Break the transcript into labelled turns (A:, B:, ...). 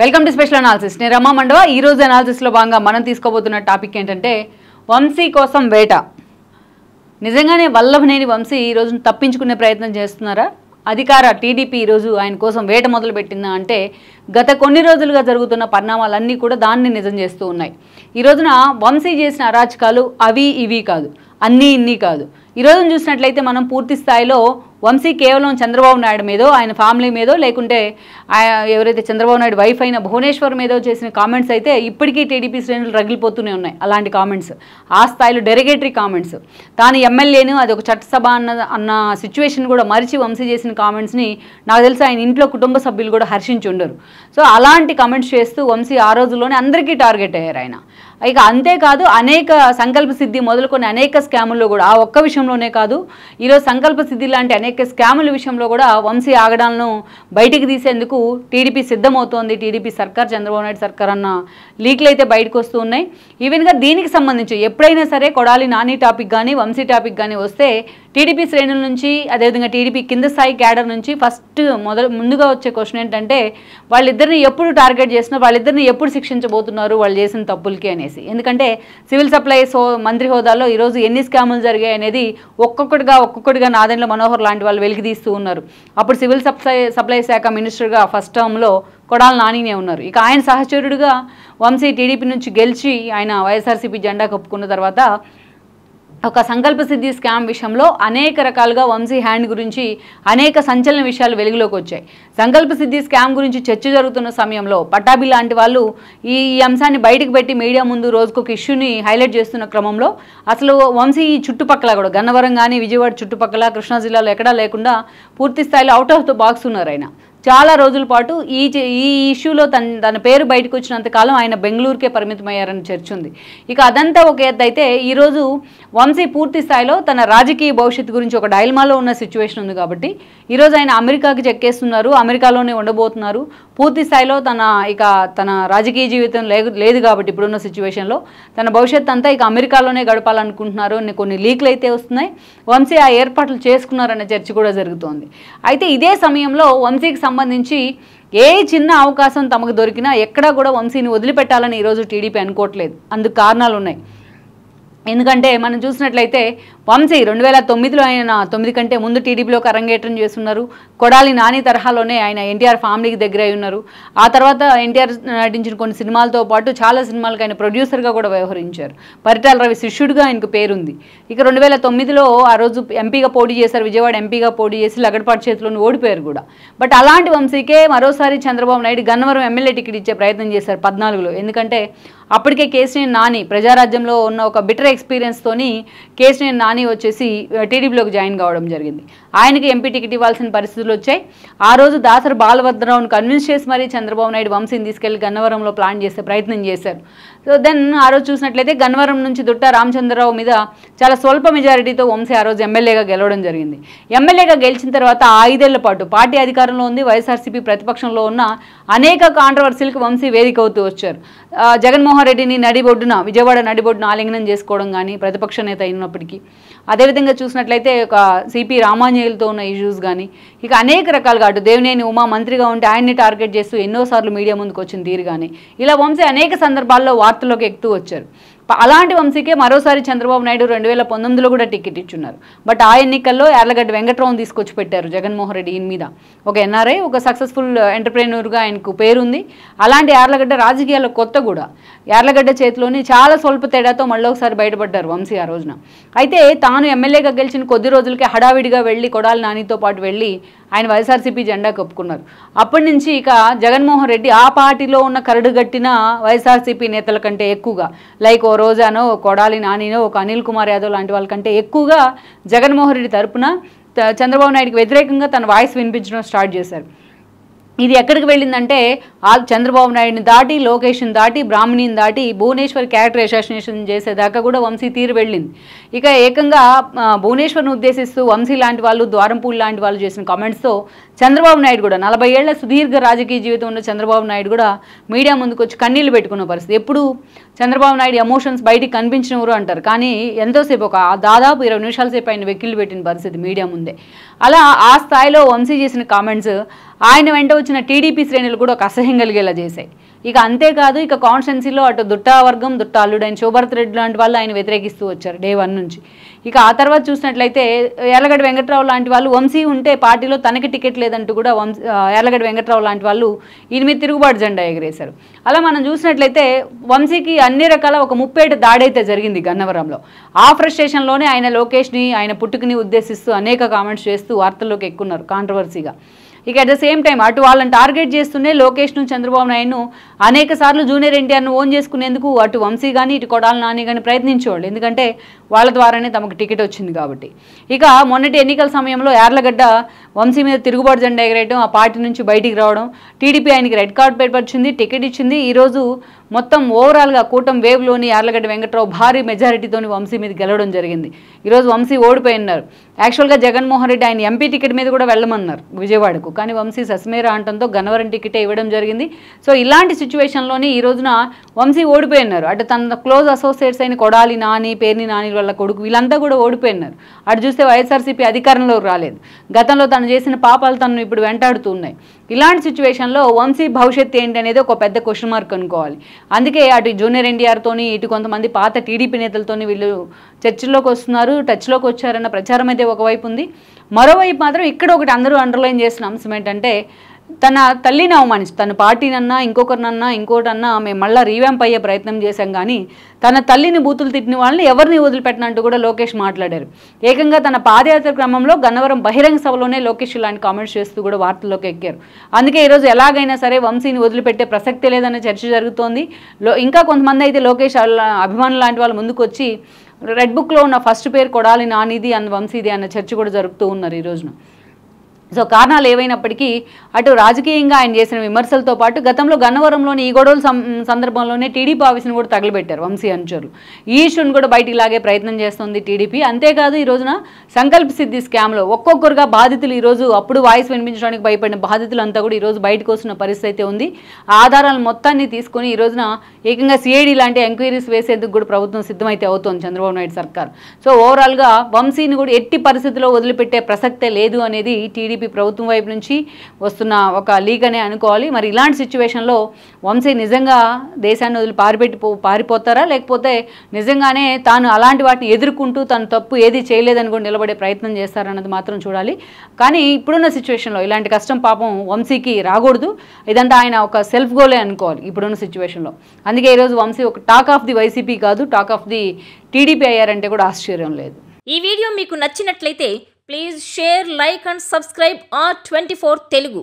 A: Welcome to special analysis. నేను రమా మండవ. ఈ రోజు అనాలిసిస్లో భాగంగా మనం తీసుకోబోతున్న టాపిక్ ఏంటంటే వంశీ కోసం వేట. నిజంగానే వల్లభనేని వంశీ ఈ రోజును తప్పించుకునే ప్రయత్నం చేస్తున్నారా? అధికార టీడీపీ ఈరోజు ఆయన కోసం వేట మొదలుపెట్టిందా అంటే గత కొన్ని రోజులుగా జరుగుతున్న పరిణామాలన్నీ కూడా దాన్ని నిజం చేస్తూ ఉన్నాయి. ఈ రోజున వంశీ చేసిన అరాచకాలు అవి ఇవి కాదు, అన్నీ ఇన్ని కాదు. ఈ రోజున చూసినట్లయితే మనం పూర్తి స్థాయిలో వంశీ కేవలం చంద్రబాబు నాయుడు మీదో, ఆయన ఫ్యామిలీ మీదో, లేకుంటే ఎవరైతే చంద్రబాబు నాయుడు వైఫ్ అయిన భువనేశ్వర్ మీదో చేసిన కామెంట్స్ అయితే ఇప్పటికీ టీడీపీ శ్రేణులు రగిలిపోతూనే ఉన్నాయి. అలాంటి కామెంట్స్, ఆ స్థాయిలో డెరిగేటరీ కామెంట్స్, తాను ఎమ్మెల్యేను అది ఒక చట్టసభ అన్న సిచ్యువేషన్ కూడా మరిచి వంశీ చేసిన కామెంట్స్ని నాకు తెలిసి ఆయన ఇంట్లో కుటుంబ సభ్యులు కూడా హర్షించి ఉండరు. సో అలాంటి కామెంట్స్ చేస్తూ వంశీ ఆ రోజుల్లోనే అందరికీ టార్గెట్ అయ్యారు ఆయన. ఇక అంతేకాదు అనేక సంకల్ప సిద్ధి మొదలుకొని అనేక స్కాముల్లో కూడా, ఆ ఒక్క విషయంలోనే కాదు, ఈరోజు సంకల్ప సిద్ధి లాంటి అనేక స్కాముల విషయంలో కూడా వంశీ ఆగడాలను బయటికి తీసేందుకు టీడీపీ సిద్ధమవుతోంది. టీడీపీ సర్కార్, చంద్రబాబు నాయుడు సర్కార్ అన్న లీక్లు అయితే బయటకు వస్తూ ఉన్నాయి. ఈవెన్గా దీనికి సంబంధించి ఎప్పుడైనా సరే కొడాలి నాని టాపిక్ కానీ వంశీ టాపిక్ కానీ వస్తే టీడీపీ శ్రేణుల నుంచి, అదేవిధంగా టీడీపీ కింద స్థాయి క్యాడర్ నుంచి ఫస్ట్ ముందుగా వచ్చే క్వశ్చన్ ఏంటంటే వాళ్ళిద్దరిని ఎప్పుడు టార్గెట్ చేసినా, వాళ్ళిద్దరిని ఎప్పుడు శిక్షించబోతున్నారు వాళ్ళు చేసిన తప్పులకి అనేసి. ఎందుకంటే సివిల్ సప్లైస్ మంత్రి హోదాలో ఈరోజు ఎన్ని స్కాములు జరిగాయి అనేది ఒక్కొక్కటిగా నాదెండ్ల మనోహర్ లాంటి వాళ్ళు వెలికి తీస్తూ ఉన్నారు. అప్పుడు సివిల్ సప్లై శాఖ మినిస్టర్గా ఫస్ట్ టర్మ్లో కొడాలి నానినే ఉన్నారు. ఇక ఆయన సహచరుడుగా వంశీ టీడీపీ నుంచి గెలిచి ఆయన వైఎస్ఆర్సీపీ జెండా కప్పుకున్న తర్వాత ఒక సంకల్ప సిద్ధి స్కామ్ విషయంలో అనేక రకాలుగా వంశీ హ్యాండ్ గురించి అనేక సంచలన విషయాలు వెలుగులోకి వచ్చాయి. సంకల్ప సిద్ధి స్కామ్ గురించి చర్చ జరుగుతున్న సమయంలో పట్టాభి లాంటి వాళ్ళు ఈ అంశాన్ని బయటకు పెట్టి మీడియా ముందు రోజుకొక ఇష్యూని హైలైట్ చేస్తున్న క్రమంలో అసలు వంశీ ఈ చుట్టుపక్కల కూడా గన్నవరం కానీ విజయవాడ చుట్టుపక్కల కృష్ణా జిల్లాలో ఎక్కడా లేకుండా పూర్తి స్థాయిలో అవుట్ ఆఫ్ ద బాక్స్ ఉన్నారు ఆయన. చాలా రోజుల పాటు ఈ ఇష్యూలో తన పేరు బయటకు వచ్చినంతకాలం ఆయన బెంగళూరుకే పరిమితమయ్యారని చర్చ ఉంది. ఇక అదంతా ఒక ఎత్తు అయితే ఈరోజు వంశీ పూర్తి స్థాయిలో తన రాజకీయ భవిష్యత్తు గురించి ఒక డైల్మాలో ఉన్న సిచ్యువేషన్ ఉంది. కాబట్టి ఈరోజు ఆయన అమెరికాకి చెక్కేస్తున్నారు, అమెరికాలోనే ఉండబోతున్నారు. పూర్తి స్థాయిలో తన రాజకీయ జీవితం లేదు కాబట్టి ఇప్పుడున్న సిచ్యువేషన్లో తన భవిష్యత్తు అంతా ఇక అమెరికాలోనే గడపాలనుకుంటున్నారు అని కొన్ని లీక్లు అయితే వస్తున్నాయి. వంశీ ఆ ఏర్పాట్లు చేసుకున్నారనే చర్చ కూడా జరుగుతోంది. అయితే ఇదే సమయంలో వంశీకి సంబంధించి ఏ చిన్న అవకాశం తమకు దొరికినా ఎక్కడా కూడా వంశీని వదిలిపెట్టాలని ఈరోజు టీడీపీ అనుకోవట్లేదు. అందుకు కారణాలు ఉన్నాయి. ఎందుకంటే మనం చూసినట్లయితే వంశీ 2009లో ఆయన 9 కంటే ముందు టీడీపీలోకి అరంగేట్రం చేస్తున్నారు. కొడాలి నాని తరహాలోనే ఆయన ఎన్టీఆర్ ఫ్యామిలీకి దగ్గర అయి ఉన్నారు. ఆ తర్వాత ఎన్టీఆర్ నటించిన కొన్ని సినిమాలతో పాటు చాలా సినిమాలకు ఆయన ప్రొడ్యూసర్గా కూడా వ్యవహరించారు. పరిటాల రవి శిష్యుడిగా ఆయనకు పేరుంది. ఇక 2009లో ఆ రోజు ఎంపీగా పోటీ చేశారు, విజయవాడ ఎంపీగా పోటీ చేసి లగడపాటి చేతిలోని ఓడిపోయారు కూడా. బట్ అలాంటి వంశీకే మరోసారి చంద్రబాబు నాయుడు గన్నవరం ఎమ్మెల్యే టికెట్ ఇచ్చే ప్రయత్నం చేశారు 14లో. ఎందుకంటే అప్పటికే కేశినేని నాని ప్రజారాజ్యంలో ఉన్న ఒక బిటర్ ఎక్స్పీరియన్స్తోని కేశినేని నాని వచ్చేసి టీడీపీలోకి జాయిన్ కావడం జరిగింది. ఆయనకి ఎంపీ టికెట్ ఇవ్వాల్సిన పరిస్థితులు వచ్చాయి. ఆ రోజు దాసరి బాలభద్రరావును కన్విన్స్ చేసి మరీ చంద్రబాబు నాయుడు వంశీని తీసుకెళ్లి గన్నవరంలో ప్లాన్ చేసే ప్రయత్నం చేశారు. సో దెన్ ఆ రోజు చూసినట్లయితే గన్నవరం నుంచి దుట్టా రామచంద్రరావు మీద చాలా స్వల్ప మెజారిటీతో వంశీ ఆ రోజు ఎమ్మెల్యేగా గెలవడం జరిగింది. ఎమ్మెల్యేగా గెలిచిన తర్వాత 5 ఏళ్ల పాటు పార్టీ అధికారంలో ఉంది, వైఎస్ఆర్సీపీ ప్రతిపక్షంలో ఉన్న అనేక కాంట్రవర్సీలకు వంశీ వేదిక అవుతూ వచ్చారు. జగన్మోహన్ రెడ్డిని విజయవాడ నడిబొడ్డున ఆలింగనం చేసుకోవడం కానీ ప్రతిపక్ష నేత అయినప్పటికీ, అదేవిధంగా చూసినట్లయితే ఒక సిపి రామాంజనేయులతో ఉన్న ఇష్యూస్ కానీ, ఇక అనేక రకాలుగా అటు దేవినేని ఉమా మంత్రిగా ఉంటే ఆయన్ని టార్గెట్ చేస్తూ ఎన్నోసార్లు మీడియా ముందుకు వచ్చిన తీరు కానీ, ఇలా వంశీ అనేక సందర్భాల్లో వార్తల్లోకి ఎక్కుతూ వచ్చారు. అలాంటి వంశీకే మరోసారి చంద్రబాబు నాయుడు 2019లో కూడా టికెట్ ఇచ్చున్నారు. బట్ ఆ ఎన్నికల్లో యార్లగడ్డ వెంకట్రావును తీసుకొచ్చి పెట్టారు జగన్మోహన్ రెడ్డి ఈయన మీద. ఒక ఎన్ఆర్ఐ, ఒక సక్సెస్ఫుల్ ఎంటర్ప్రెన్యూర్గా ఆయనకు పేరుంది. అలాంటి యార్లగడ్డ రాజకీయాల్లో కొత్త కూడా యార్లగడ్డ చేతిలోని చాలా స్వల్ప తేడాతో మళ్ళీ ఒకసారి బయటపడ్డారు వంశీ ఆ రోజున. అయితే తాను ఎమ్మెల్యేగా గెలిచిన కొద్ది రోజులకే హడావిడిగా వెళ్ళి కొడాలి నానితో పాటు వెళ్ళి ఆయన వైఎస్ఆర్సీపీ జెండా కప్పుకున్నారు. అప్పటి నుంచి ఇక జగన్మోహన్ రెడ్డి ఆ పార్టీలో ఉన్న కరడుగట్టిన వైఎస్ఆర్సీపీ నేతల కంటే ఎక్కువగా, లైక్ ఓ రోజానో, కొడాలి నానినో, ఒక అనిల్ కుమార్ యాదవ్ లాంటి వాళ్ళకంటే ఎక్కువగా జగన్మోహన్ రెడ్డి తరపున చంద్రబాబు నాయుడుకి వ్యతిరేకంగా తన వాయిస్ వినిపించడం స్టార్ట్ చేశారు. ఇది ఎక్కడికి వెళ్ళిందంటే చంద్రబాబు నాయుడిని దాటి, లోకేష్ని దాటి, బ్రాహ్మణిని దాటి భువనేశ్వర్ క్యారెక్టర్ అసాసినేషన్ చేసేదాకా కూడా వంశీ తీరు వెళ్ళింది. ఇక ఏకంగా భువనేశ్వర్ను ఉద్దేశిస్తూ వంశీ లాంటి వాళ్ళు, ద్వారంపూల్ లాంటి వాళ్ళు చేసిన కామెంట్స్తో చంద్రబాబు నాయుడు కూడా 40 ఏళ్ల సుదీర్ఘ రాజకీయ జీవితం ఉన్న చంద్రబాబు నాయుడు కూడా మీడియా ముందుకు వచ్చి కన్నీళ్లు పెట్టుకున్న పరిస్థితి. ఎప్పుడు చంద్రబాబు నాయుడు ఎమోషన్స్ బయటికి కనిపించినవరు అంటారు, కానీ ఎంతోసేపు ఒక దాదాపు 20 నిమిషాల సేపు ఆయన వెక్కిళ్ళు పెట్టిన పరిస్థితి మీడియా ముందే. అలా ఆ స్థాయిలో వంశీ చేసిన కామెంట్స్ ఆయన వెంట వచ్చిన టీడీపీ శ్రేణులు కూడా ఒక అసహ్యం కలిగేలా చేశాయి. ఇక అంతేకాదు, ఇక కాన్స్టిట్యున్సీలో అటు దుట్టా వర్గం, దుట్టా అల్లుడైన శోభరత్ రెడ్డి లాంటి వాళ్ళు ఆయన వ్యతిరేకిస్తూ వచ్చారు డే 1 నుంచి. ఇక ఆ తర్వాత చూసినట్లయితే యార్లగడ్డ వెంకట్రావు లాంటి వాళ్ళు వంశీ ఉంటే పార్టీలో తనకి టికెట్ లేదంటూ కూడా యార్లగడ్డ వెంకట్రావు లాంటి వాళ్ళు ఈయన మీద తిరుగుబాటు జెండా ఎగిరేశారు. అలా మనం చూసినట్లయితే వంశీకి అన్ని రకాల ఒక ముప్పేట దాడైతే జరిగింది గన్నవరంలో. ఆ ఫ్రస్ట్రేషన్లోనే ఆయన లోకేష్ని, ఆయన పుట్టుకని ఉద్దేశిస్తూ అనేక కామెంట్స్ చేస్తూ వార్తల్లోకి ఎక్కున్నారు కాంట్రవర్సీగా. ఇక అట్ ద సేమ్ టైం అటు వాళ్ళని టార్గెట్ చేస్తూనే లోకేష్ను, చంద్రబాబు నాయుడును అనేక సార్లు జూనియర్ ఎన్టీఆర్ను ఓన్ చేసుకునేందుకు అటు వంశీ కానీ ఇటు కొడాలి నాని కానీ ప్రయత్నించేవాళ్ళు. ఎందుకంటే వాళ్ళ ద్వారానే తమకు టికెట్ వచ్చింది కాబట్టి. ఇక మొన్నటి ఎన్నికల సమయంలో యార్లగడ్డ వంశీ మీద తిరుగుబాటు జెండా ఎగరేయడం, ఆ పార్టీ నుంచి బయటికి రావడం, టీడీపీ ఆయనకి రెడ్ కార్పెట్ వచ్చింది, టికెట్ ఇచ్చింది. ఈరోజు మొత్తం ఓవరాల్గా కూటమి వేవ్లోని యార్లగడ్డ వెంకట్రావు భారీ మెజారిటీతోని వంశీ మీద గెలవడం జరిగింది. ఈరోజు వంశీ ఓడిపోయినారు. యాక్చువల్గా జగన్మోహన్ రెడ్డి ఆయన ఎంపీ టికెట్ మీద కూడా వెళ్ళమన్నారు విజయవాడకు, కానీ వంశీ సస్మేరా అంటంతో గన్నవరం టికెటే ఇవ్వడం జరిగింది. సో ఇలాంటి సిచ్యువేషన్లోనే ఈ రోజున వంశీ ఓడిపోయినారు. అటు తన క్లోజ్ అసోసియేట్స్ అయిన కొడాలి నాని, పేర్ని నాని వాళ్ళ కొడుకు వీళ్ళంతా కూడా ఓడిపోయినారు. అటు చూస్తే వైఎస్ఆర్సీపీ అధికారంలోకి రాలేదు. గతంలో తను చేసిన పాపాలు తను ఇప్పుడు వెంటాడుతూ ఉన్నాయి. ఇలాంటి సిచ్యువేషన్లో వంశీ భవిష్యత్తు ఏంటి అనేది ఒక పెద్ద క్వశ్చన్ మార్క్ అనుకోవాలి. అందుకే అటు జూనియర్ ఎన్టీఆర్తోని, ఇటు కొంతమంది పాత టీడీపీ నేతలతోని వీళ్ళు చర్చల్లోకి వస్తున్నారు, టచ్లోకి వచ్చారన్న ప్రచారం అయితే ఒకవైపు ఉంది. మరోవైపు మాత్రం ఇక్కడ ఒకటి అందరూ అండర్లైన్ చేసిన అంశం ఏంటంటే, తన తల్లిని అవమానించి తన పార్టీనన్నా ఇంకొకరినన్నా ఇంకోటన్నా మేము మళ్ళీ రీవ్యాంప్ అయ్యే ప్రయత్నం చేశాం, కానీ తన తల్లిని బూతులు తిట్టిన వాళ్ళని ఎవరిని వదిలిపెట్టినట్టు కూడా లోకేష్ మాట్లాడారు. ఏకంగా తన పాదయాత్ర క్రమంలో గన్నవరం బహిరంగ సభలోనే లోకేష్ ఇలాంటి కామెంట్స్ చేస్తూ కూడా వార్తల్లోకి ఎక్కారు. అందుకే ఈరోజు ఎలాగైనా సరే వంశీని వదిలిపెట్టే ప్రసక్తే లేదనే చర్చ జరుగుతోంది. ఇంకా కొంతమంది అయితే లోకేష్ అభిమానులు లాంటి వాళ్ళు ముందుకు వచ్చి రెడ్ బుక్లో ఉన్న ఫస్ట్ పేరు కొడాలి నానిది అన్న వంశీది అన్న చర్చ కూడా జరుగుతూ ఉన్నారు ఈ రోజున. సో కారణాలు ఏవైనప్పటికీ అటు రాజకీయంగా ఆయన చేసిన విమర్శలతో పాటు గతంలో గన్నవరంలోని ఈ గొడవల సందర్భంలోనే టీడీపీ ఆఫీసును కూడా తగలబెట్టారు వంశీ అనుచరులు. ఈ ఇష్యూను కూడా బయటికి లాగే ప్రయత్నం చేస్తుంది టీడీపీ. అంతేకాదు ఈ రోజున సంకల్ప సిద్ధి స్కామ్లో ఒక్కొక్కరుగా బాధితులు ఈరోజు అప్పుడు వాయిస్ వినిపించడానికి భయపడిన బాధితులంతా కూడా ఈరోజు బయటకు వస్తున్న పరిస్థితి అయితే ఉంది. ఆధారాలను మొత్తాన్ని తీసుకొని ఈ రోజున ఏకంగా సిఐడి లాంటి ఎంక్వైరీస్ వేసేందుకు కూడా ప్రభుత్వం సిద్ధమైతే అవుతోంది చంద్రబాబు నాయుడు సర్కార్. సో ఓవరాల్గా వంశీని కూడా ఎట్టి పరిస్థితుల్లో వదిలిపెట్టే ప్రసక్తే లేదు అనేది టీడీపీ ప్రభుత్వం వైపు నుంచి వస్తున్న ఒక లీక్ అనే అనుకోవాలి. మరి ఇలాంటి సిచ్యువేషన్లో వంశీ నిజంగా దేశాన్ని వదిలి పారిపోతారా, లేకపోతే నిజంగానే తాను అలాంటి వాటిని ఎదుర్కొంటూ తను తప్పు ఏది చేయలేదని కూడా నిలబడే ప్రయత్నం చేస్తారన్నది మాత్రం చూడాలి. కానీ ఇప్పుడున్న సిచ్యువేషన్లో ఇలాంటి కష్టం పాపం వంశీకి రాకూడదు. ఇదంతా ఆయన ఒక సెల్ఫ్ గోలే అనుకోవాలి ఇప్పుడున్న సిచ్యువేషన్లో. అందుకే ఈరోజు వంశీ ఒక టాక్ ఆఫ్ ది వైసీపీ కాదు, టాక్ ఆఫ్ ది టీడీపీ అయ్యారంటే కూడా ఆశ్చర్యం లేదు.
B: ఈ వీడియో మీకు నచ్చినట్లయితే please share, like and subscribe R24 Telugu.